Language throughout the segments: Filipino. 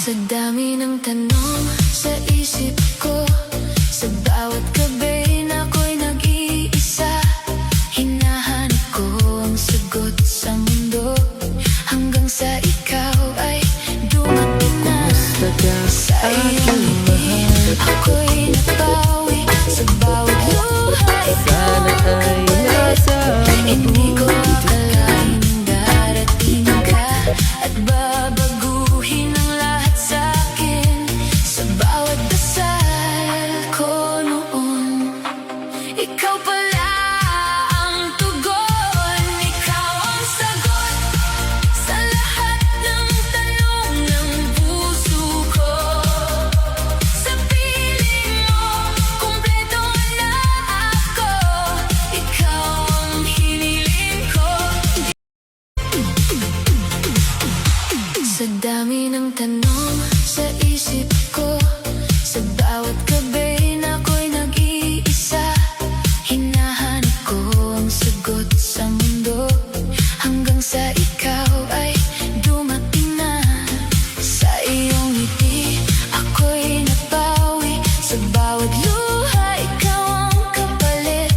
Sa dami ng tanong sa isip ko, sa bawat gabi na ako'y nag-iisa, hinahanap ko ang sagot sa mundo, hanggang sa ikaw ay dumating na. Sa iyong ngiti ako'y nabawi, sa bawat luha ikaw ang kapalit. Hindi ko akalain darating ka at babaguhin ang lahat sa'kin. Sa bawat dasal ko noon, ikaw pala ang tugon. Ikaw ang sagot sa lahat ng tanong ng puso ko. Sa piling mo, kumpleto na ako. Ikaw ang hiniling ko. Sa dami ng tanong sa isip ko, sa bawat gabi na ako'y nag-iisa, hinahanap ko ang sagot sa mundo, hanggang sa ikaw ay dumating na. Sa iyong ngiti ako'y nabawi, sa bawat luha ikaw ang kapalit.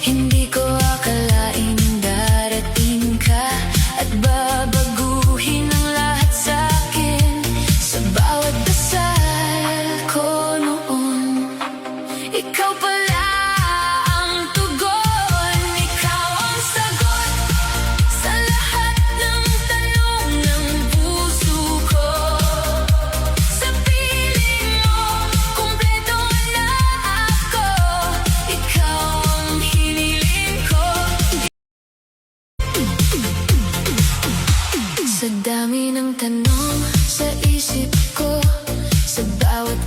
Hindi ko akalain darating ka at babaguhin ang lahat sa'kin. Sa bawat dasal ko noon, ikaw pala ang tugon. Ikaw ang sagot sa lahat ng tanong ng puso ko. Sa piling mo, kumpleto na ako. Ikaw ang hiniling ko. Sa dami ng tanong sa isip ko, sa bawat